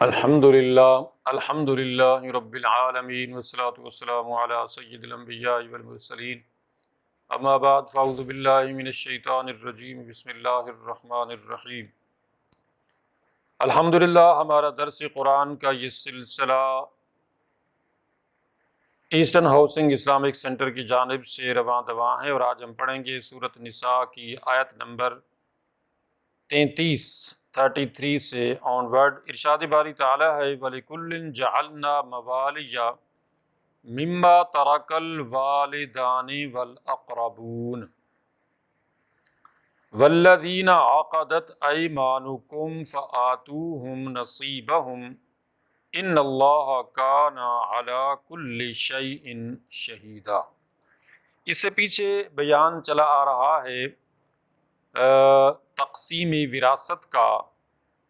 الحمد للہ رب العالمین والصلاة والسلام علی سید الانبیاء والمرسلین اما بعد فاعوذ باللہ من الشیطان الرجیم بسم اللہ الرحمن الرحیم۔ الحمدللہ ہمارا درس قرآن کا یہ سلسلہ ایسٹرن ہاؤسنگ اسلامک سینٹر کی جانب سے رواں دواں ہے، اور آج ہم پڑھیں گے سورۃ نساء کی آیت نمبر 33 سے آن ورڈ۔ ارشاد باری تعالیٰ ہے وَلِكُلٍّ جَعَلْنَا مَوَالِيَ مِمَّا تَرَكَ الْوَالِدَانِ وَالْأَقْرَبُونَ وَالَّذِينَ عَقَدَتْ أَيْمَانُكُمْ فَآتُوهُمْ نَصِيبَهُمْ إِنَّ اللَّهَ كَانَ عَلَى كُلِّ شَيْءٍ شَهِيدًا۔ اس سے پیچھے بیان چلا آ رہا ہے تقسیم وراثت کا،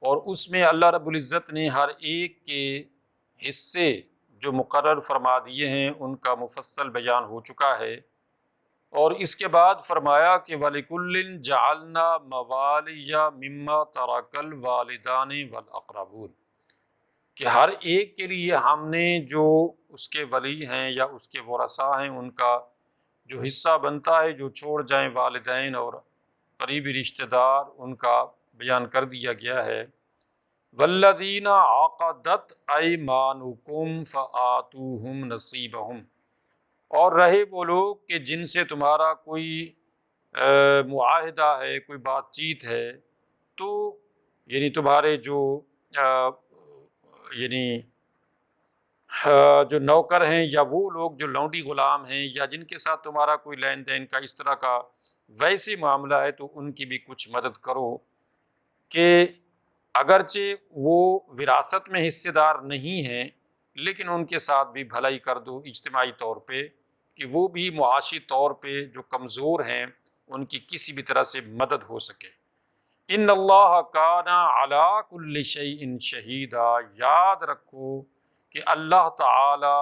اور اس میں اللہ رب العزت نے ہر ایک کے حصے جو مقرر فرما دیے ہیں ان کا مفصل بیان ہو چکا ہے، اور اس کے بعد فرمایا کہ وَلِكُلٍّ جَعَلْنَا مَوَالِيَ مِمَّا تَرَكَ الْوَالِدَانِ وَالْأَقْرَبُونَ، کہ ہر ایک کے لیے ہم نے جو اس کے ولی ہیں یا اس کے ورثاء ہیں ان کا جو حصہ بنتا ہے، جو چھوڑ جائیں والدین اور قریبی رشتہ دار، ان کا بیان کر دیا گیا ہے۔ والذین عقدت ایمانکم فآتوہم نصیبہم، اور رہے وہ لوگ کہ جن سے تمہارا کوئی معاہدہ ہے، کوئی بات چیت ہے، تو یعنی تمہارے جو جو نوکر ہیں یا وہ لوگ جو لونڈی غلام ہیں یا جن کے ساتھ تمہارا کوئی لین دین کا اس طرح کا ویسے معاملہ ہے، تو ان کی بھی کچھ مدد کرو، کہ اگرچہ وہ وراثت میں حصے دار نہیں ہیں لیکن ان کے ساتھ بھی بھلائی کر دو اجتماعی طور پہ، کہ وہ بھی معاشی طور پہ جو کمزور ہیں ان کی کسی بھی طرح سے مدد ہو سکے۔ ان اللہ کان علی کل شیء شہیدا، یاد رکھو کہ اللہ تعالی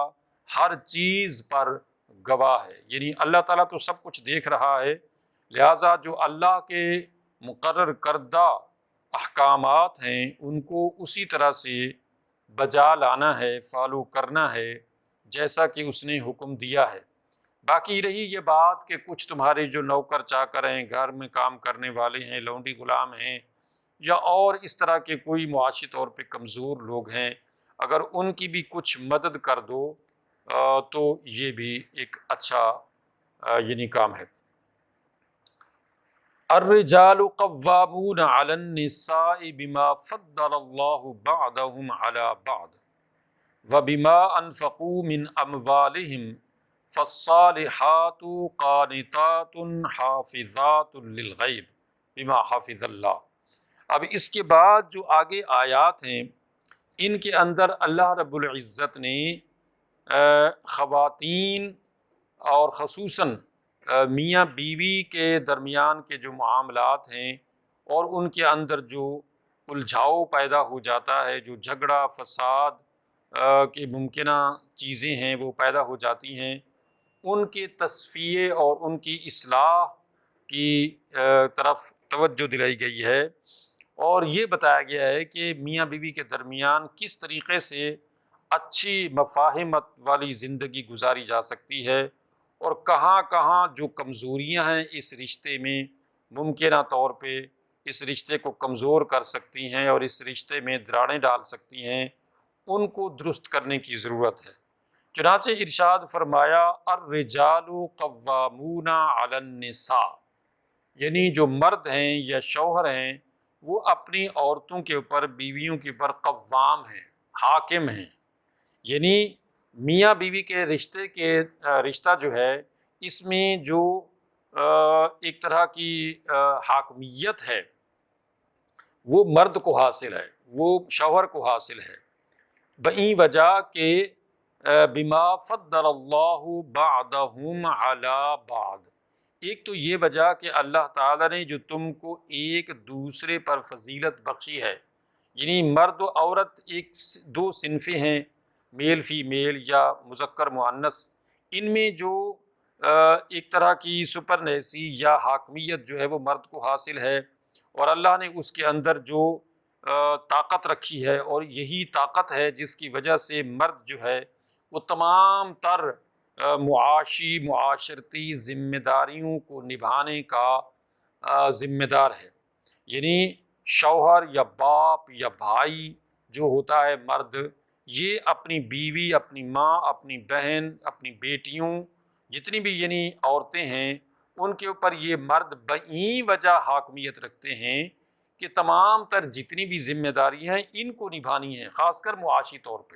ہر چیز پر گواہ ہے، یعنی اللہ تعالیٰ تو سب کچھ دیکھ رہا ہے، لہٰذا جو اللہ کے مقرر کردہ احکامات ہیں ان کو اسی طرح سے بجا لانا ہے، فالو کرنا ہے جیسا کہ اس نے حکم دیا ہے۔ باقی رہی یہ بات کہ کچھ تمہارے جو نوکر چاکر ہیں، گھر میں کام کرنے والے ہیں، لونڈی غلام ہیں، یا اور اس طرح کے کوئی معاشی طور پہ کمزور لوگ ہیں، اگر ان کی بھی کچھ مدد کر دو تو یہ بھی ایک اچھا یعنی کام ہے۔ الرجال قوامون علی النساء بما فضل اللہ بعضهم علی بعض وبما انفقوا من اموالهم فالصالحات قانتات حافظات للغیب بما حفظ اللہ۔ اب اس کے بعد جو آگے آیات ہیں ان کے اندر اللہ رب العزت نے خواتین اور خصوصاً میاں بیوی کے درمیان کے جو معاملات ہیں اور ان کے اندر جو الجھاؤ پیدا ہو جاتا ہے، جو جھگڑا فساد کی ممکنہ چیزیں ہیں وہ پیدا ہو جاتی ہیں، ان کے تصفیے اور ان کی اصلاح کی طرف توجہ دلائی گئی ہے، اور یہ بتایا گیا ہے کہ میاں بیوی کے درمیان کس طریقے سے اچھی مفاہمت والی زندگی گزاری جا سکتی ہے، اور کہاں کہاں جو کمزوریاں ہیں اس رشتے میں ممکنہ طور پہ اس رشتے کو کمزور کر سکتی ہیں اور اس رشتے میں دراڑیں ڈال سکتی ہیں، ان کو درست کرنے کی ضرورت ہے۔ چنانچہ ارشاد فرمایا الرجال قوامون علی النساء، یعنی جو مرد ہیں یا شوہر ہیں وہ اپنی عورتوں کے اوپر، بیویوں کے اوپر قوام ہیں، حاکم ہیں، یعنی میاں بیوی کے رشتہ جو ہے اس میں جو ایک طرح کی حاکمیت ہے وہ مرد کو حاصل ہے، وہ شوہر کو حاصل ہے، بئی وجہ کہ بما فضل اللہ بعضهم علی بعض۔ ایک تو یہ وجہ کہ اللہ تعالیٰ نے جو تم کو ایک دوسرے پر فضیلت بخشی ہے، یعنی مرد و عورت دو صنفیں ہیں، میل فی میل یا مذکر مؤنث، ان میں جو ایک طرح کی سپرنیسی یا حاکمیت جو ہے وہ مرد کو حاصل ہے، اور اللہ نے اس کے اندر جو طاقت رکھی ہے، اور یہی طاقت ہے جس کی وجہ سے مرد جو ہے وہ تمام تر معاشی معاشرتی ذمہ داریوں کو نبھانے کا ذمہ دار ہے۔ یعنی شوہر یا باپ یا بھائی جو ہوتا ہے مرد، یہ اپنی بیوی، اپنی ماں، اپنی بہن، اپنی بیٹیوں، جتنی بھی یعنی عورتیں ہیں، ان کے اوپر یہ مرد بئی وجہ حاکمیت رکھتے ہیں کہ تمام تر جتنی بھی ذمہ داری ہیں ان کو نبھانی ہے، خاص کر معاشی طور پہ۔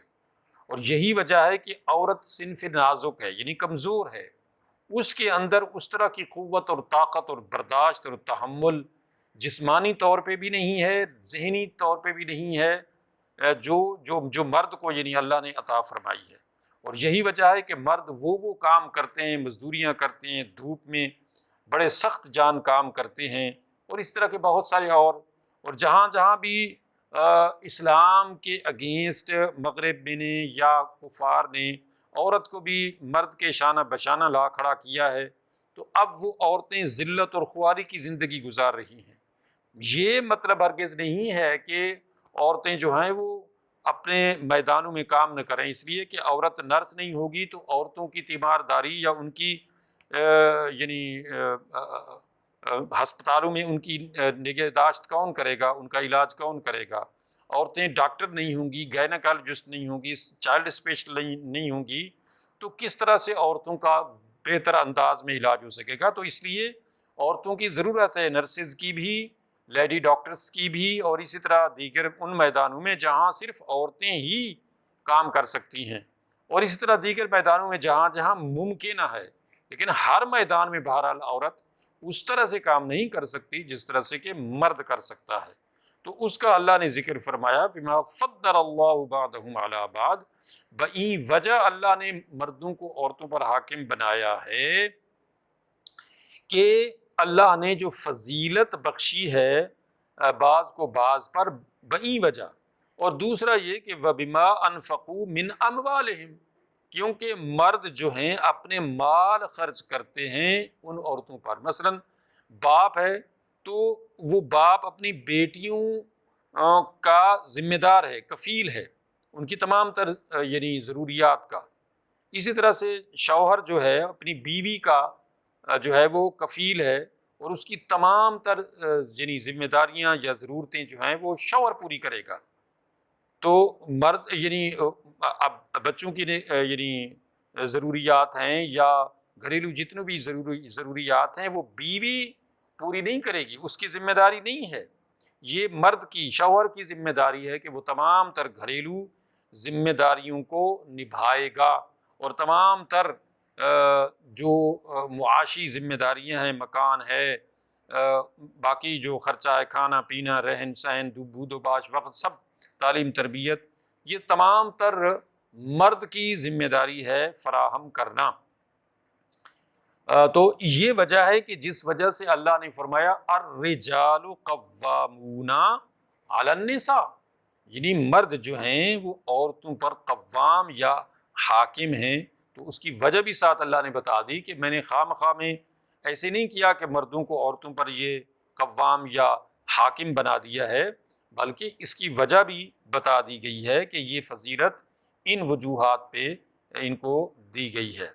اور یہی وجہ ہے کہ عورت صنف نازک ہے، یعنی کمزور ہے، اس کے اندر اس طرح کی قوت اور طاقت اور برداشت اور تحمل جسمانی طور پہ بھی نہیں ہے، ذہنی طور پہ بھی نہیں ہے، جو جو جو مرد کو یعنی اللہ نے عطا فرمائی ہے۔ اور یہی وجہ ہے کہ مرد وہ کام کرتے ہیں، مزدوریاں کرتے ہیں، دھوپ میں بڑے سخت جان کام کرتے ہیں، اور اس طرح کے بہت سارے اور جہاں جہاں بھی اسلام کے اگینسٹ مغرب میں نے یا کفار نے عورت کو بھی مرد کے شانہ بشانہ لا کھڑا کیا ہے، تو اب وہ عورتیں ذلت اور خواری کی زندگی گزار رہی ہیں۔ یہ مطلب ہرگز نہیں ہے کہ عورتیں جو ہیں وہ اپنے میدانوں میں کام نہ کریں، اس لیے کہ عورت نرس نہیں ہوگی تو عورتوں کی تیمارداری یا ان کی یعنی ہسپتالوں میں ان کی نگہداشت کون کرے گا، ان کا علاج کون کرے گا؟ عورتیں ڈاکٹر نہیں ہوں گی، گائنیکالوجسٹ نہیں ہوں گی، چائلڈ اسپیشل نہیں ہوں گی، تو کس طرح سے عورتوں کا بہتر انداز میں علاج ہو سکے گا؟ تو اس لیے عورتوں کی ضرورت ہے، نرسز کی بھی، لیڈی ڈاکٹرز کی بھی، اور اسی طرح دیگر ان میدانوں میں جہاں صرف عورتیں ہی کام کر سکتی ہیں، اور اسی طرح دیگر میدانوں میں جہاں جہاں ممکن ہے، لیکن ہر میدان میں بہرحال عورت اس طرح سے کام نہیں کر سکتی جس طرح سے کہ مرد کر سکتا ہے۔ تو اس کا اللہ نے ذکر فرمایا بما فضل اللہ بعضهم علی بعض، بئی وجہ اللہ نے مردوں کو عورتوں پر حاکم بنایا ہے کہ اللہ نے جو فضیلت بخشی ہے بعض کو بعض پر بئی وجہ، اور دوسرا یہ کہ وبما انفقوا من اموالہم، کیونکہ مرد جو ہیں اپنے مال خرچ کرتے ہیں ان عورتوں پر۔ مثلا باپ ہے تو وہ باپ اپنی بیٹیوں کا ذمہ دار ہے، کفیل ہے ان کی تمام تر یعنی ضروریات کا۔ اسی طرح سے شوہر جو ہے اپنی بیوی کا جو ہے وہ کفیل ہے، اور اس کی تمام تر یعنی ذمہ داریاں یا ضرورتیں جو ہیں وہ شوہر پوری کرے گا۔ تو مرد یعنی اب بچوں کی یعنی ضروریات ہیں یا گھریلو جتنے بھی ضروریات ہیں وہ بیوی پوری نہیں کرے گی، اس کی ذمہ داری نہیں ہے، یہ مرد کی، شوہر کی ذمہ داری ہے کہ وہ تمام تر گھریلو ذمہ داریوں کو نبھائے گا، اور تمام تر جو معاشی ذمہ داریاں ہیں، مکان ہے، باقی جو خرچہ ہے، کھانا پینا، رہن سہن، بود و باش، وقت، سب، تعلیم تربیت، یہ تمام تر مرد کی ذمہ داری ہے فراہم کرنا۔ تو یہ وجہ ہے کہ جس وجہ سے اللہ نے فرمایا الرجال قوامون علی النساء، یعنی مرد جو ہیں وہ عورتوں پر قوام یا حاکم ہیں۔ تو اس کی وجہ بھی ساتھ اللہ نے بتا دی کہ میں نے خواہ مخواہ میں ایسے نہیں کیا کہ مردوں کو عورتوں پر یہ قوام یا حاکم بنا دیا ہے، بلکہ اس کی وجہ بھی بتا دی گئی ہے کہ یہ فضیلت ان وجوہات پہ ان کو دی گئی ہے۔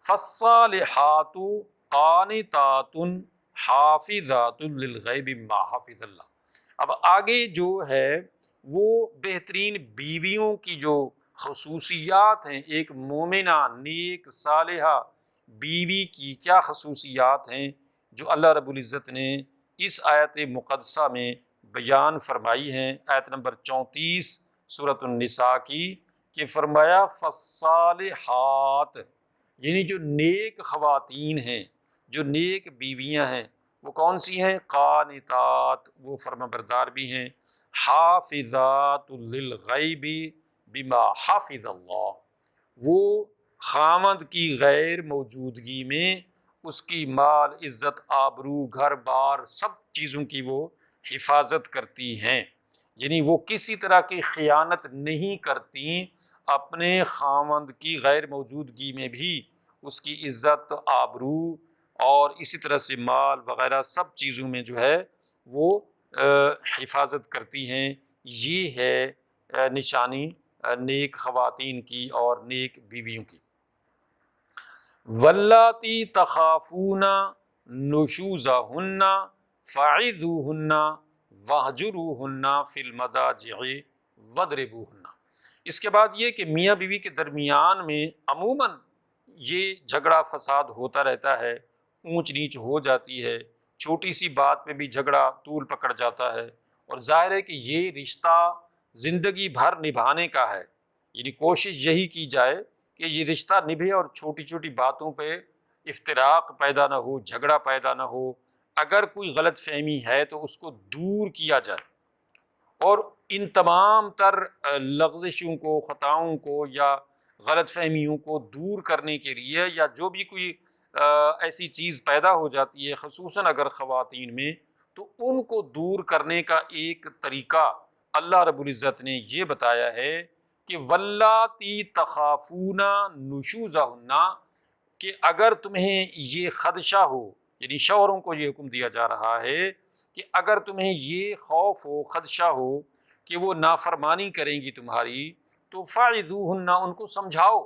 فالصالحات قانتات حافظات للغیب ما حفظ اللہ۔ اب آگے جو ہے وہ بہترین بیویوں کی جو خصوصیات ہیں، ایک مومنہ نیک صالحہ بیوی کی کیا خصوصیات ہیں جو اللہ رب العزت نے اس آیت مقدسہ میں بیان فرمائی ہیں، آیت نمبر 34 سورۃ النساء کی، کہ فرمایا فالصالحات، یعنی جو نیک خواتین ہیں، جو نیک بیویاں ہیں، وہ کون سی ہیں؟ قانتات، وہ فرما بردار بھی ہیں، حافظات للغیب بما حفظ اللہ، وہ خامند کی غیر موجودگی میں اس کی مال، عزت، آبرو، گھر بار، سب چیزوں کی وہ حفاظت کرتی ہیں، یعنی وہ کسی طرح کی خیانت نہیں کرتی، اپنے خامند کی غیر موجودگی میں بھی اس کی عزت، آبرو اور اسی طرح سے مال وغیرہ سب چیزوں میں جو ہے وہ حفاظت کرتی ہیں، یہ ہے نشانی نیک خواتین کی اور نیک بیویوں کی۔ واللاتی تخافون نشوزہن فعظوہن واہجروہن فی المضاجع واضربوہن۔ اس کے بعد یہ کہ میاں بیوی کے درمیان میں عموماً یہ جھگڑا فساد ہوتا رہتا ہے، اونچ نیچ ہو جاتی ہے، چھوٹی سی بات پہ بھی جھگڑا طول پکڑ جاتا ہے، اور ظاہر ہے کہ یہ رشتہ زندگی بھر نبھانے کا ہے، یعنی کوشش یہی کی جائے کہ یہ رشتہ نبھے اور چھوٹی چھوٹی باتوں پہ افتراق پیدا نہ ہو، جھگڑا پیدا نہ ہو۔ اگر کوئی غلط فہمی ہے تو اس کو دور کیا جائے، اور ان تمام تر لغزشوں کو، خطاؤں کو یا غلط فہمیوں کو دور کرنے کے لیے، یا جو بھی کوئی ایسی چیز پیدا ہو جاتی ہے خصوصاً اگر خواتین میں، تو ان کو دور کرنے کا ایک طریقہ اللہ رب العزت نے یہ بتایا ہے کہ واللاتی تخافون نشوزہن، کہ اگر تمہیں یہ خدشہ ہو، یعنی شوہروں کو یہ حکم دیا جا رہا ہے کہ اگر تمہیں یہ خوف ہو، خدشہ ہو کہ وہ نافرمانی کریں گی تمہاری، تو فعظوہن، ان کو سمجھاؤ۔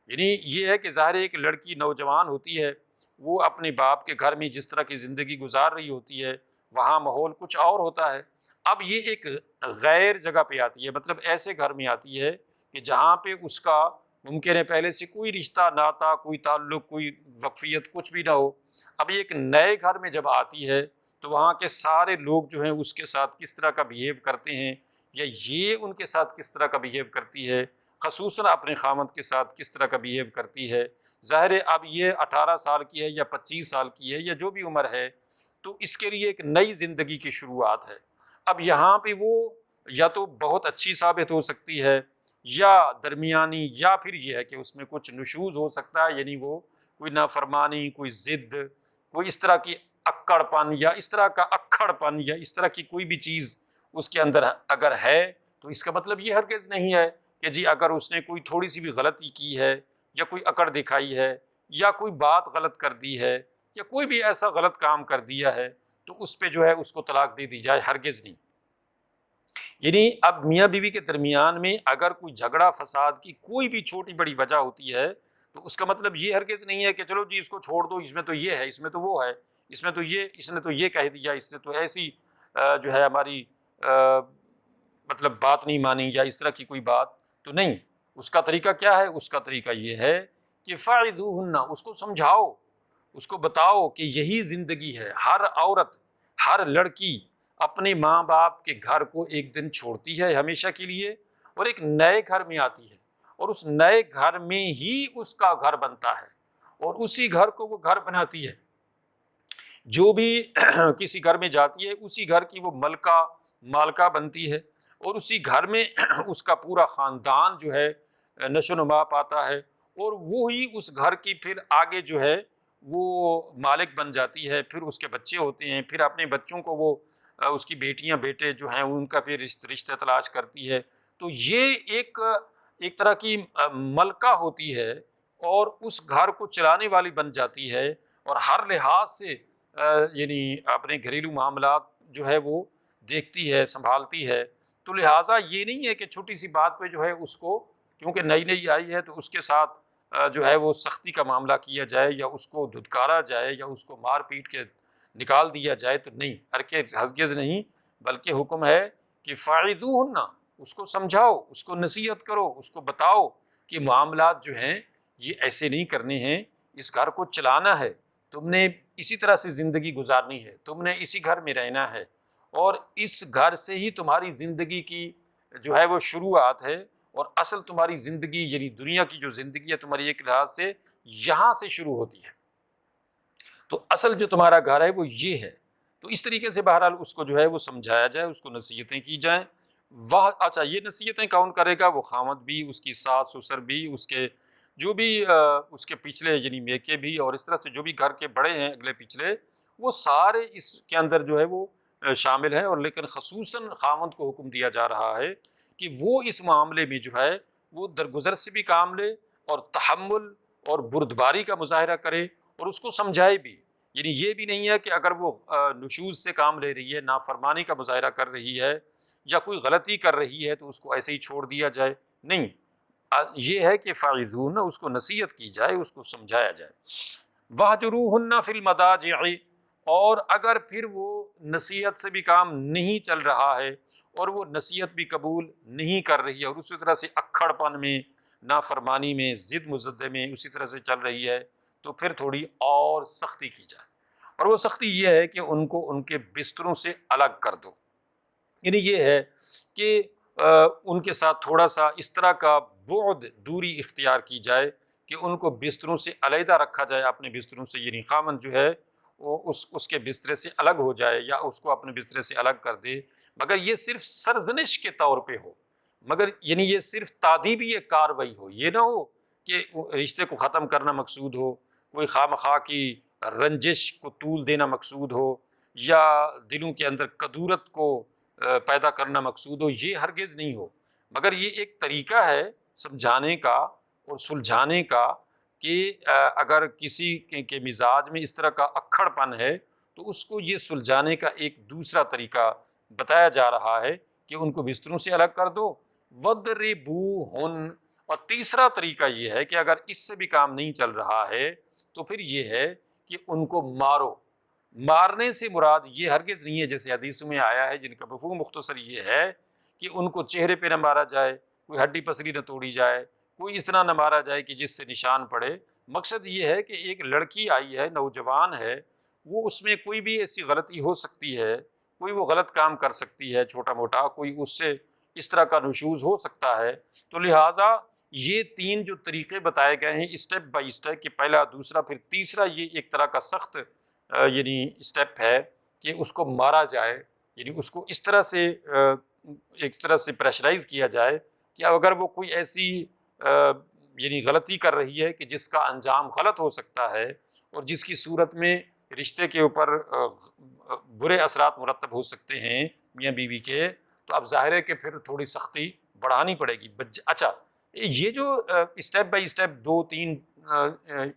یعنی یہ ہے کہ ظاہر ہے ایک لڑکی نوجوان ہوتی ہے، وہ اپنے باپ کے گھر میں جس طرح کی زندگی گزار رہی ہوتی ہے، وہاں ماحول کچھ اور ہوتا ہے۔ اب یہ ایک غیر جگہ پہ آتی ہے، مطلب ایسے گھر میں آتی ہے کہ جہاں پہ اس کا ممکن ہے پہلے سے کوئی رشتہ ناتا، کوئی تعلق، کوئی وقفیت کچھ بھی نہ ہو۔ اب یہ ایک نئے گھر میں جب آتی ہے تو وہاں کے سارے لوگ جو ہیں اس کے ساتھ کس طرح کا بیہیو کرتے ہیں، یا یہ ان کے ساتھ کس طرح کا بیہیو کرتی ہے، خصوصاً اپنے خامند کے ساتھ کس طرح کا بیہیو کرتی ہے۔ ظاہر ہے اب یہ 18 سال کی ہے یا 25 سال کی ہے یا جو بھی عمر ہے، تو اس کے لیے ایک نئی زندگی کی شروعات ہے۔ اب یہاں پہ وہ یا تو بہت اچھی ثابت ہو سکتی ہے، یا درمیانی، یا پھر یہ ہے کہ اس میں کچھ نشوز ہو سکتا ہے، یعنی وہ کوئی نافرمانی، کوئی ضد، کوئی اس طرح کی اکڑ پن، یا اس طرح کا اکھڑ پن، یا اس طرح کی کوئی بھی چیز اس کے اندر اگر ہے، تو اس کا مطلب یہ ہرگز نہیں ہے کہ جی اگر اس نے کوئی تھوڑی سی بھی غلطی کی ہے، یا کوئی اکڑ دکھائی ہے، یا کوئی بات غلط کر دی ہے، یا کوئی بھی ایسا غلط کام کر دیا ہے، تو اس پہ جو ہے اس کو طلاق دے دی جائے، ہرگز نہیں۔ یعنی اب میاں بیوی کے درمیان میں اگر کوئی جھگڑا فساد کی کوئی بھی چھوٹی بڑی وجہ ہوتی ہے، تو اس کا مطلب یہ ہرگز نہیں ہے کہ چلو جی اس کو چھوڑ دو، اس میں تو یہ ہے، اس میں تو وہ ہے، اس میں تو یہ، اس نے تو یہ کہہ دیا، اس سے تو ایسی جو ہے ہماری مطلب بات نہیں مانی، یا اس طرح کی کوئی بات تو نہیں۔ اس کا طریقہ کیا ہے؟ اس کا طریقہ یہ ہے کہ فعظوہن، اس کو سمجھاؤ، اس کو بتاؤ کہ یہی زندگی ہے۔ ہر عورت، ہر لڑکی اپنے ماں باپ کے گھر کو ایک دن چھوڑتی ہے ہمیشہ کے لیے، اور ایک نئے گھر میں آتی ہے، اور اس نئے گھر میں ہی اس کا گھر بنتا ہے، اور اسی گھر کو وہ گھر بناتی ہے۔ جو بھی کسی گھر میں جاتی ہے اسی گھر کی وہ مالکہ بنتی ہے، اور اسی گھر میں اس کا پورا خاندان جو ہے نشو و نما پاتا ہے، اور وہی اس گھر کی پھر آگے جو ہے وہ مالک بن جاتی ہے۔ پھر اس کے بچے ہوتے ہیں، پھر اپنے بچوں کو وہ اس کی بیٹیاں بیٹے جو ہیں ان کا پھر رشتہ تلاش کرتی ہے۔ تو یہ ایک طرح کی ملکہ ہوتی ہے، اور اس گھر کو چلانے والی بن جاتی ہے، اور ہر لحاظ سے یعنی اپنے گھریلو معاملات جو ہے وہ دیکھتی ہے، سنبھالتی ہے۔ تو لہٰذا یہ نہیں ہے کہ چھوٹی سی بات پہ جو ہے اس کو، کیونکہ نئی نئی آئی ہے تو اس کے ساتھ جو ہے وہ سختی کا معاملہ کیا جائے، یا اس کو دھتکارا جائے، یا اس کو مار پیٹ کے نکال دیا جائے، تو نہیں، ہرگز نہیں، بلکہ حکم ہے کہ فاعظوہن، اس کو سمجھاؤ، اس کو نصیحت کرو، اس کو بتاؤ کہ معاملات جو ہیں یہ ایسے نہیں کرنے ہیں، اس گھر کو چلانا ہے، تم نے اسی طرح سے زندگی گزارنی ہے، تم نے اسی گھر میں رہنا ہے، اور اس گھر سے ہی تمہاری زندگی کی جو ہے وہ شروعات ہے، اور اصل تمہاری زندگی یعنی دنیا کی جو زندگی ہے تمہاری ایک لحاظ سے یہاں سے شروع ہوتی ہے۔ تو اصل جو تمہارا گھر ہے وہ یہ ہے۔ تو اس طریقے سے بہرحال اس کو جو ہے وہ سمجھایا جائے، اس کو نصیحتیں کی جائیں۔ اچھا، یہ نصیحتیں کون کرے گا؟ وہ خامد بھی، اس کی ساس سسر بھی، اس کے جو بھی اس کے پچھلے یعنی میکے بھی، اور اس طرح سے جو بھی گھر کے بڑے ہیں اگلے پچھلے، وہ سارے اس کے اندر جو ہے وہ شامل ہیں۔ اور لیکن خصوصاً خامد کو حکم دیا جا رہا ہے کہ وہ اس معاملے میں جو ہے وہ درگزر سے بھی کام لے، اور تحمل اور بردباری کا مظاہرہ کرے، اور اس کو سمجھائے بھی یعنی یہ بھی نہیں ہے کہ اگر وہ نشوز سے کام لے رہی ہے، نافرمانی کا مظاہرہ کر رہی ہے یا کوئی غلطی کر رہی ہے تو اس کو ایسے ہی چھوڑ دیا جائے، نہیں، یہ ہے کہ فاعظون، اس کو نصیحت کی جائے، اس کو سمجھایا جائے۔ واہجروہن فی المضاجع، اور اگر پھر وہ نصیحت سے بھی کام نہیں چل رہا ہے اور وہ نصیحت بھی قبول نہیں کر رہی ہے اور اسی طرح سے اکھڑ پن میں، نافرمانی میں، ضد مزدے میں اسی طرح سے چل رہی ہے، تو پھر تھوڑی اور سختی کی جائے، اور وہ سختی یہ ہے کہ ان کو ان کے بستروں سے الگ کر دو۔ یعنی یہ ہے کہ ان کے ساتھ تھوڑا سا اس طرح کا بعد، دوری اختیار کی جائے کہ ان کو بستروں سے علیحدہ رکھا جائے، اپنے بستروں سے، یعنی خامن جو ہے وہ اس کے بسترے سے الگ ہو جائے یا اس کو اپنے بسترے سے الگ کر دے، مگر یہ صرف سرزنش کے طور پہ ہو، مگر یعنی یہ صرف تادیبی ایک کاروائی ہو، یہ نہ ہو کہ رشتے کو ختم کرنا مقصود ہو، کوئی خواہ کی رنجش کو طول دینا مقصود ہو یا دلوں کے اندر کدورت کو پیدا کرنا مقصود ہو، یہ ہرگز نہیں ہو، مگر یہ ایک طریقہ ہے سمجھانے کا اور سلجھانے کا کہ اگر کسی کے مزاج میں اس طرح کا اکھڑ پن ہے تو اس کو یہ سلجھانے کا ایک دوسرا طریقہ بتایا جا رہا ہے کہ ان کو بستروں سے الگ کر دو، وَاضْرِبُوهُنَّ، اور تیسرا طریقہ یہ ہے کہ اگر اس سے بھی کام نہیں چل رہا ہے تو پھر یہ ہے کہ ان کو مارو۔ مارنے سے مراد یہ ہرگز نہیں ہے جیسے حدیث میں آیا ہے، جن کا مفہوم مختصر یہ ہے کہ ان کو چہرے پہ نہ مارا جائے، کوئی ہڈی پسلی نہ توڑی جائے، کوئی اس طرح نہ مارا جائے کہ جس سے نشان پڑے۔ مقصد یہ ہے کہ ایک لڑکی آئی ہے، نوجوان ہے، وہ اس میں کوئی بھی ایسی غلطی ہو سکتی ہے، کوئی وہ غلط کام کر سکتی ہے چھوٹا موٹا، کوئی اس سے اس طرح کا نشوز ہو سکتا ہے، تو لہٰذا یہ تین جو طریقے بتائے گئے ہیں اسٹیپ بائی اسٹیپ، کہ پہلا، دوسرا، پھر تیسرا، یہ ایک طرح کا سخت یعنی اسٹیپ ہے کہ اس کو مارا جائے، یعنی اس کو اس طرح سے ایک طرح سے پریشرائز کیا جائے کہ اگر وہ کوئی ایسی یعنی غلطی کر رہی ہے کہ جس کا انجام غلط ہو سکتا ہے اور جس کی صورت میں رشتے کے اوپر برے اثرات مرتب ہو سکتے ہیں میاں بیوی کے، تو اب ظاہر ہے کہ پھر تھوڑی سختی بڑھانی پڑے گی۔ اچھا، یہ جو اسٹیپ بائی اسٹیپ 2-3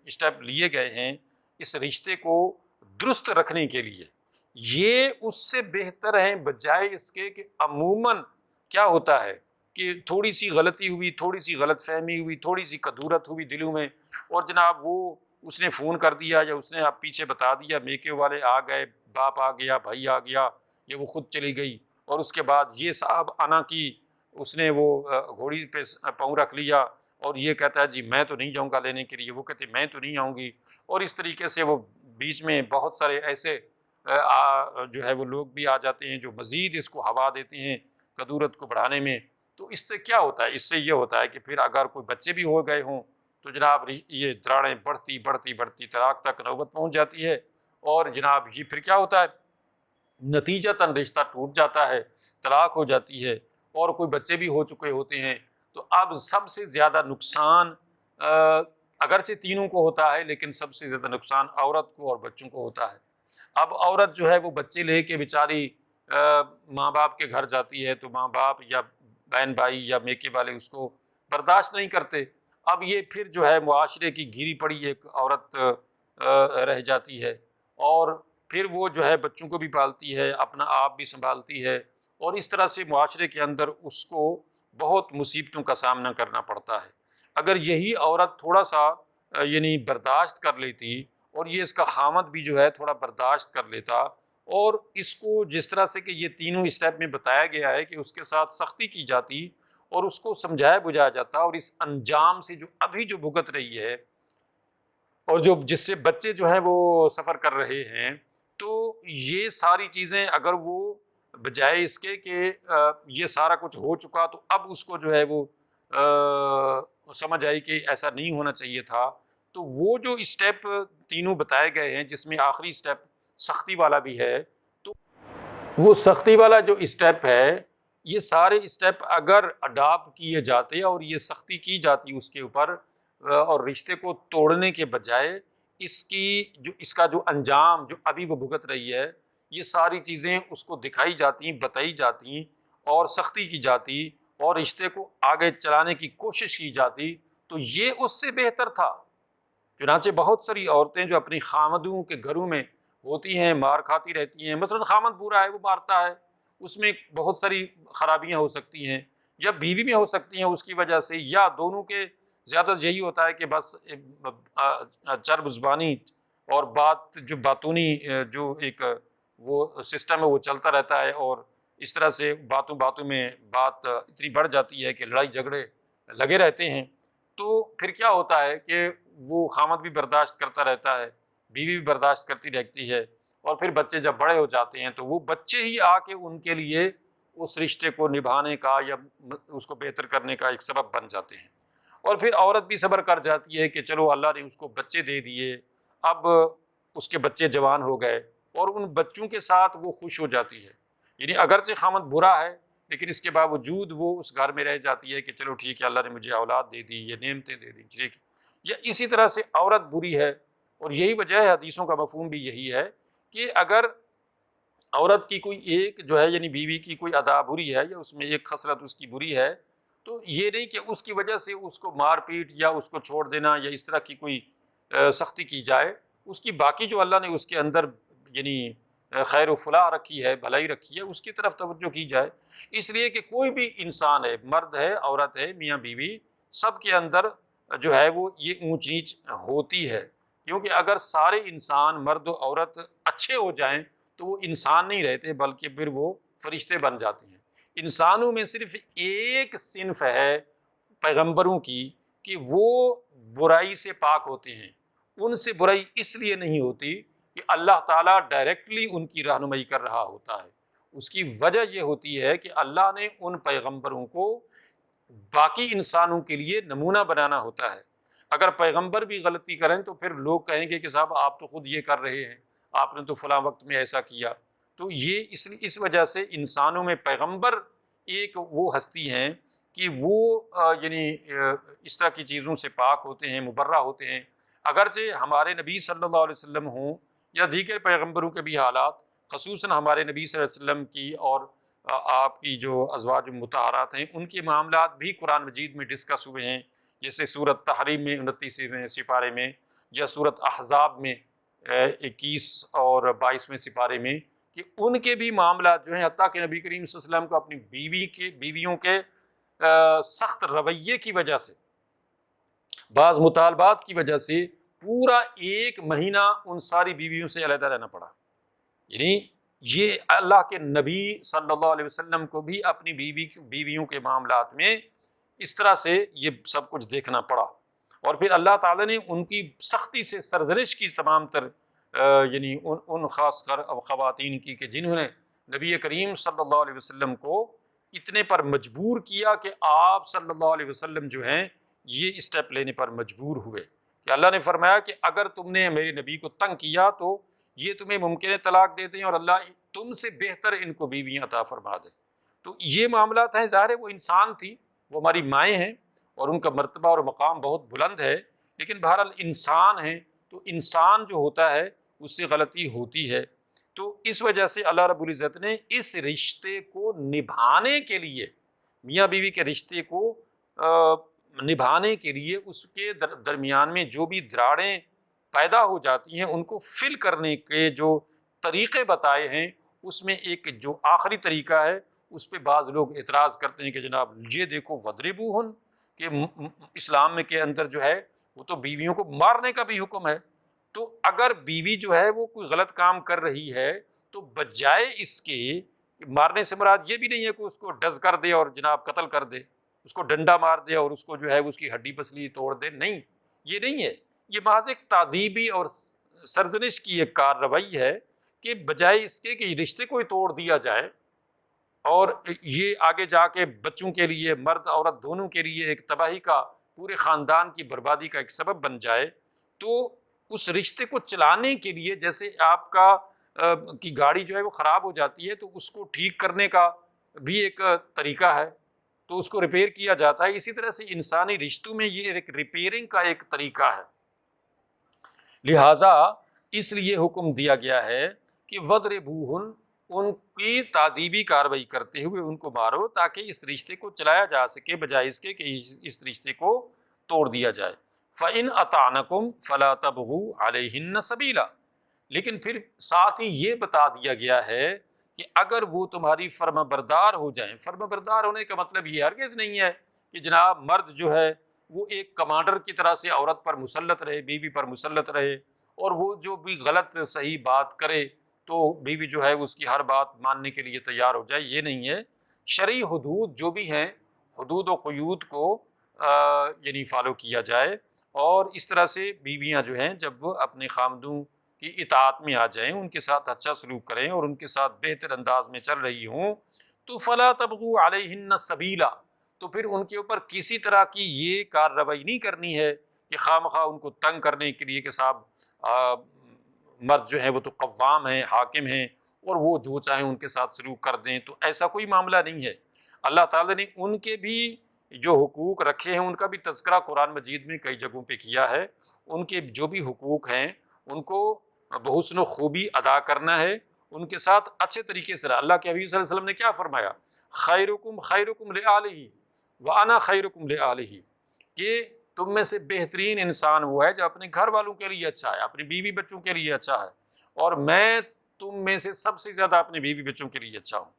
اسٹیپ لیے گئے ہیں اس رشتے کو درست رکھنے کے لیے، یہ اس سے بہتر ہیں بجائے اس کے کہ عموماً کیا ہوتا ہے کہ تھوڑی سی غلطی ہوئی، تھوڑی سی غلط فہمی ہوئی، تھوڑی سی کدورت ہوئی دلوں میں، اور جناب وہ اس نے فون کر دیا یا اس نے آپ پیچھے بتا دیا، میکے والے آ گئے، باپ آ گیا، بھائی آ گیا، یا وہ خود چلی گئی، اور اس کے بعد یہ صاحب آنا کی اس نے وہ گھوڑی پہ پاؤں رکھ لیا اور یہ کہتا ہے جی میں تو نہیں جاؤں گا لینے کے لیے، وہ کہتے میں تو نہیں آؤں گی، اور اس طریقے سے وہ بیچ میں بہت سارے ایسے جو ہے وہ لوگ بھی آ جاتے ہیں جو مزید اس کو ہوا دیتے ہیں کدورت کو بڑھانے میں۔ تو اس سے کیا ہوتا ہے؟ اس سے یہ ہوتا ہے کہ پھر اگر کوئی بچے بھی ہو گئے ہوں تو جناب یہ دراڑیں بڑھتی بڑھتی بڑھتی طلاق تک نوبت پہنچ جاتی ہے، اور جناب یہ پھر کیا ہوتا ہے، نتیجتاً رشتہ ٹوٹ جاتا ہے، طلاق ہو جاتی ہے، اور کوئی بچے بھی ہو چکے ہوتے ہیں۔ تو اب سب سے زیادہ نقصان اگرچہ تینوں کو ہوتا ہے لیکن سب سے زیادہ نقصان عورت کو اور بچوں کو ہوتا ہے۔ اب عورت جو ہے وہ بچے لے کے بیچاری ماں باپ کے گھر جاتی ہے تو ماں باپ یا بہن بھائی یا میکے والے اس کو برداشت نہیں کرتے، اب یہ پھر جو ہے معاشرے کی گری پڑی ایک عورت رہ جاتی ہے، اور پھر وہ جو ہے بچوں کو بھی پالتی ہے، اپنا آپ بھی سنبھالتی ہے، اور اس طرح سے معاشرے کے اندر اس کو بہت مصیبتوں کا سامنا کرنا پڑتا ہے۔ اگر یہی عورت تھوڑا سا یعنی برداشت کر لیتی، اور یہ اس کا خامد بھی جو ہے تھوڑا برداشت کر لیتا، اور اس کو جس طرح سے کہ یہ تینوں اسٹیپ میں بتایا گیا ہے کہ اس کے ساتھ سختی کی جاتی اور اس کو سمجھایا بجھایا جاتا، اور اس انجام سے جو ابھی جو بھگت رہی ہے اور جو جس سے بچے جو ہیں وہ سفر کر رہے ہیں، تو یہ ساری چیزیں اگر وہ بجائے اس کے کہ یہ سارا کچھ ہو چکا تو اب اس کو جو ہے وہ سمجھ آئی کہ ایسا نہیں ہونا چاہیے تھا، تو وہ جو اسٹیپ تینوں بتائے گئے ہیں جس میں آخری اسٹیپ سختی والا بھی ہے، تو وہ سختی والا جو اسٹیپ ہے، یہ سارے اسٹیپ اگر اڈاپٹ کیے جاتے اور یہ سختی کی جاتی اس کے اوپر، اور رشتے کو توڑنے کے بجائے اس کا جو انجام جو ابھی وہ بھگت رہی ہے، یہ ساری چیزیں اس کو دکھائی جاتی، بتائی جاتی، اور سختی کی جاتی، اور رشتے کو آگے چلانے کی کوشش کی جاتی، تو یہ اس سے بہتر تھا چنانچہ بہت ساری عورتیں جو اپنی خامدوں کے گھروں میں ہوتی ہیں مار کھاتی رہتی ہیں، مثلا خامد برا ہے وہ مارتا ہے، اس میں بہت ساری خرابیاں ہو سکتی ہیں، یا بیوی میں ہو سکتی ہیں اس کی وجہ سے، یا دونوں کے زیادہ یہی ہوتا ہے کہ بس چرب زبانی اور بات جو باتونی جو ایک وہ سسٹم ہے وہ چلتا رہتا ہے، اور اس طرح سے باتوں باتوں میں بات اتنی بڑھ جاتی ہے کہ لڑائی جھگڑے لگے رہتے ہیں۔ تو پھر کیا ہوتا ہے کہ وہ خامد بھی برداشت کرتا رہتا ہے، بیوی بھی برداشت کرتی رہتی ہے، اور پھر بچے جب بڑے ہو جاتے ہیں تو وہ بچے ہی آ کے ان کے لیے اس رشتے کو نبھانے کا یا اس کو بہتر کرنے کا ایک سبب بن جاتے ہیں۔ اور پھر عورت بھی صبر کر جاتی ہے کہ چلو اللہ نے اس کو بچے دے دیے، اب اس کے بچے جوان ہو گئے، اور ان بچوں کے ساتھ وہ خوش ہو جاتی ہے، یعنی اگرچہ خامد برا ہے لیکن اس کے باوجود وہ اس گھر میں رہ جاتی ہے کہ چلو ٹھیک ہے اللہ نے مجھے اولاد دے دی، یہ نعمتیں دے دی، ٹھیک ہے۔ یا اسی طرح سے عورت بری ہے، اور یہی وجہ ہے، حدیثوں کا مفہوم بھی یہی ہے کہ اگر عورت کی کوئی ایک جو ہے یعنی بیوی کی کوئی ادا بری ہے یا اس میں ایک خصلت اس کی بری ہے، تو یہ نہیں کہ اس کی وجہ سے اس کو مار پیٹ یا اس کو چھوڑ دینا یا اس طرح کی کوئی سختی کی جائے، اس کی باقی جو اللہ نے اس کے اندر یعنی خیر و فلاح رکھی ہے، بھلائی رکھی ہے، اس کی طرف توجہ کی جائے۔ اس لیے کہ کوئی بھی انسان ہے، مرد ہے، عورت ہے، میاں بیوی، سب کے اندر جو ہے وہ یہ اونچ نیچ ہوتی ہے، کیونکہ اگر سارے انسان مرد و عورت اچھے ہو جائیں تو وہ انسان نہیں رہتے بلکہ پھر وہ فرشتے بن جاتے ہیں۔ انسانوں میں صرف ایک صنف ہے پیغمبروں کی کہ وہ برائی سے پاک ہوتے ہیں، ان سے برائی اس لیے نہیں ہوتی کہ اللہ تعالیٰ ڈائریکٹلی ان کی رہنمائی کر رہا ہوتا ہے، اس کی وجہ یہ ہوتی ہے کہ اللہ نے ان پیغمبروں کو باقی انسانوں کے لیے نمونہ بنانا ہوتا ہے۔ اگر پیغمبر بھی غلطی کریں تو پھر لوگ کہیں گے کہ صاحب آپ تو خود یہ کر رہے ہیں، آپ نے تو فلاں وقت میں ایسا کیا۔ تو یہ اس وجہ سے انسانوں میں پیغمبر ایک وہ ہستی ہیں کہ وہ یعنی اس طرح کی چیزوں سے پاک ہوتے ہیں، مبرہ ہوتے ہیں۔ اگرچہ ہمارے نبی صلی اللہ علیہ وسلم ہوں یا دیگر پیغمبروں کے بھی حالات، خصوصاً ہمارے نبی صلی اللہ علیہ وسلم کی اور آپ کی جو ازواج مطہرات ہیں ان کے معاملات بھی قرآن مجید میں ڈسکس ہوئے ہیں، جیسے سورۃ تحریم میں 29ویں سپارے میں، یا سورۃ احزاب میں 21 اور 22ویں سپارے میں، کہ ان کے بھی معاملات جو ہیں حتیٰ کہ نبی کریم صلی اللہ علیہ وسلم کو اپنی بیویوں کے سخت رویے کی وجہ سے، بعض مطالبات کی وجہ سے پورا 1 مہینہ ان ساری بیویوں سے علیحدہ رہنا پڑا۔ یعنی یہ اللہ کے نبی صلی اللہ علیہ وسلم کو بھی اپنی بیویوں کے معاملات میں اس طرح سے یہ سب کچھ دیکھنا پڑا، اور پھر اللہ تعالیٰ نے ان کی سختی سے سرزنش کی تمام تر یعنی ان خاص کر خواتین کی کہ جنہوں نے نبی کریم صلی اللہ علیہ وسلم کو اتنے پر مجبور کیا کہ آپ صلی اللہ علیہ وسلم جو ہیں یہ اسٹیپ لینے پر مجبور ہوئے، کہ اللہ نے فرمایا کہ اگر تم نے میرے نبی کو تنگ کیا تو یہ تمہیں ممکن ہے طلاق دے دیں، اور اللہ تم سے بہتر ان کو بیویاں عطا فرما دے۔ تو یہ معاملات ہیں، ظاہر ہے وہ انسان تھی، وہ ہماری مائیں ہیں اور ان کا مرتبہ اور مقام بہت بلند ہے، لیکن بہرحال انسان ہیں، تو انسان جو ہوتا ہے اس سے غلطی ہوتی ہے۔ تو اس وجہ سے اللہ رب العزت نے اس رشتے کو نبھانے کے لیے، میاں بیوی کے رشتے کو نبھانے کے لیے اس کے درمیان میں جو بھی دراڑیں پیدا ہو جاتی ہیں ان کو فل کرنے کے جو طریقے بتائے ہیں، اس میں ایک جو آخری طریقہ ہے اس پہ بعض لوگ اعتراض کرتے ہیں کہ جناب یہ دیکھو وَضْرِبُوهُنَّ، کہ اسلام میں کے اندر جو ہے وہ تو بیویوں کو مارنے کا بھی حکم ہے۔ تو اگر بیوی جو ہے وہ کوئی غلط کام کر رہی ہے تو بجائے اس کے مارنے سے مراد یہ بھی نہیں ہے کہ اس کو ڈز کر دے اور جناب قتل کر دے، اس کو ڈنڈا مار دے اور اس کو جو ہے اس کی ہڈی پسلی توڑ دے، نہیں، یہ نہیں ہے۔ یہ محض ایک تادیبی اور سرزنش کی ایک کارروائی ہے کہ بجائے اس کے کہ رشتے کو ہی توڑ دیا جائے اور یہ آگے جا کے بچوں کے لیے، مرد عورت دونوں کے لیے ایک تباہی کا، پورے خاندان کی بربادی کا ایک سبب بن جائے، تو اس رشتے کو چلانے کے لیے جیسے آپ کی گاڑی جو ہے وہ خراب ہو جاتی ہے تو اس کو ٹھیک کرنے کا بھی ایک طریقہ ہے، تو اس کو ریپیئر کیا جاتا ہے، اسی طرح سے انسانی رشتوں میں یہ ایک ریپیئرنگ کا ایک طریقہ ہے۔ لہٰذا اس لیے حکم دیا گیا ہے کہ وَضْرِبُوهُنَّ، ان کی تادیبی کارروائی کرتے ہوئے ان کو مارو تاکہ اس رشتے کو چلایا جا سکے، بجائے اس کے کہ اس رشتے کو توڑ دیا جائے۔ فَإِنْ أَطَعْنَكُمْ فَلَا تَبْغُوا عَلَيْهِنَّ سَبِيلًا، لیکن پھر ساتھ ہی یہ بتا دیا گیا ہے کہ اگر وہ تمہاری فرما بردار ہو جائیں، فرما بردار ہونے کا مطلب یہ ہرگز نہیں ہے کہ جناب مرد جو ہے وہ ایک کمانڈر کی طرح سے عورت پر مسلط رہے، بیوی پر مسلط رہے، اور وہ جو بھی غلط صحیح بات کرے تو بیوی جو ہے اس کی ہر بات ماننے کے لیے تیار ہو جائے، یہ نہیں ہے۔ شرعی حدود جو بھی ہیں، حدود و قیود کو یعنی فالو کیا جائے، اور اس طرح سے بیویاں جو ہیں جب وہ اپنے خامدوں کی اطاعت میں آ جائیں، ان کے ساتھ اچھا سلوک کریں اور ان کے ساتھ بہتر انداز میں چل رہی ہوں، تو فلا تبغوا علیہن سبیلا، تو پھر ان کے اوپر کسی طرح کی یہ کارروائی نہیں کرنی ہے کہ خواہ مخواہ ان کو تنگ کرنے کے لیے کہ صاحب مرد جو ہیں وہ تو قوام ہیں، حاکم ہیں، اور وہ جو چاہیں ان کے ساتھ سلوک کر دیں، تو ایسا کوئی معاملہ نہیں ہے۔ اللہ تعالیٰ نے ان کے بھی جو حقوق رکھے ہیں ان کا بھی تذکرہ قرآن مجید میں کئی جگہوں پہ کیا ہے، ان کے جو بھی حقوق ہیں ان کو بحسن و خوبی ادا کرنا ہے، ان کے ساتھ اچھے طریقے سے۔ اللہ کے حبیب صلی اللہ علیہ وسلم نے کیا فرمایا؟ خیرکم خیرکم لآلہ وانا خیرکم لآلہ، کہ تم میں سے بہترین انسان وہ ہے جو اپنے گھر والوں کے لیے اچھا ہے، اپنی بیوی بچوں کے لیے اچھا ہے، اور میں تم میں سے سب سے زیادہ اپنے بیوی بچوں کے لیے اچھا ہوں۔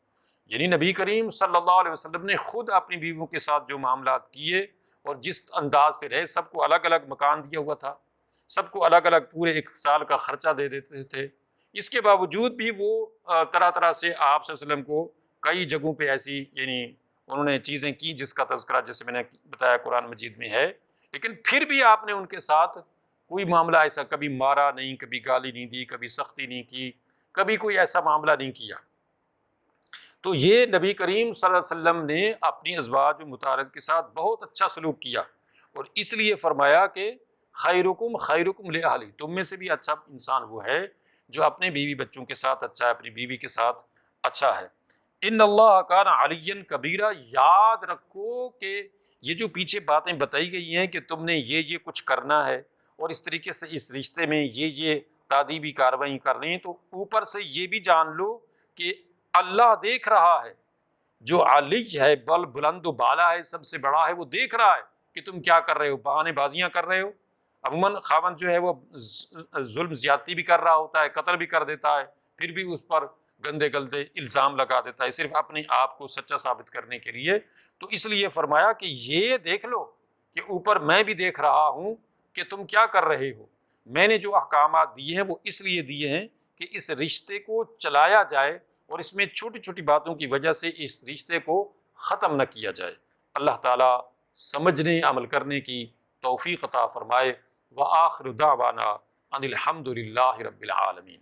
یعنی نبی کریم صلی اللہ علیہ وسلم نے خود اپنی بیویوں کے ساتھ جو معاملات کیے اور جس انداز سے رہے، سب کو الگ الگ مکان دیا ہوا تھا، سب کو الگ الگ پورے ایک سال کا خرچہ دے دیتے تھے، اس کے باوجود بھی وہ طرح طرح سے آپ صلی اللہ علیہ وسلم کو کئی جگہوں پہ ایسی یعنی انہوں نے چیزیں کی جس کا تذکرہ جیسے میں نے بتایا قرآن مجید میں ہے، لیکن پھر بھی آپ نے ان کے ساتھ کوئی معاملہ ایسا کبھی مارا نہیں، کبھی گالی نہیں دی، کبھی سختی نہیں کی، کبھی کوئی ایسا معاملہ نہیں کیا۔ تو یہ نبی کریم صلی اللہ علیہ وسلم نے اپنی ازواج و مطہرات کے ساتھ بہت اچھا سلوک کیا، اور اس لیے فرمایا کہ خیرکم خیرکم لأہلہ، تم میں سے بھی اچھا انسان وہ ہے جو اپنے بیوی بچوں کے ساتھ اچھا ہے، اپنی بیوی کے ساتھ اچھا ہے۔ ان اللہ کان علیٰ کبیرہ، یاد رکھو کہ یہ جو پیچھے باتیں بتائی گئی ہیں کہ تم نے یہ کچھ کرنا ہے اور اس طریقے سے اس رشتے میں یہ تادیبی کارروائی کرنی ہے، تو اوپر سے یہ بھی جان لو کہ اللہ دیکھ رہا ہے، جو علی ہے، بلند و بالا ہے، سب سے بڑا ہے، وہ دیکھ رہا ہے کہ تم کیا کر رہے ہو، بہانے بازیاں کر رہے ہو۔ عموماً خاوند جو ہے وہ ظلم زیادتی بھی کر رہا ہوتا ہے، قتل بھی کر دیتا ہے، پھر بھی اس پر گندے گندے الزام لگا دیتا ہے صرف اپنے آپ کو سچا ثابت کرنے کے لیے۔ تو اس لیے فرمایا کہ یہ دیکھ لو کہ اوپر میں بھی دیکھ رہا ہوں کہ تم کیا کر رہے ہو، میں نے جو احکامات دیے ہیں وہ اس لیے دیے ہیں کہ اس رشتے کو چلایا جائے اور اس میں چھوٹی چھوٹی باتوں کی وجہ سے اس رشتے کو ختم نہ کیا جائے۔ اللہ تعالیٰ سمجھنے عمل کرنے کی توفیق عطا فرمائے۔ وآخر دعوانا ان الحمد للہ رب العالمین۔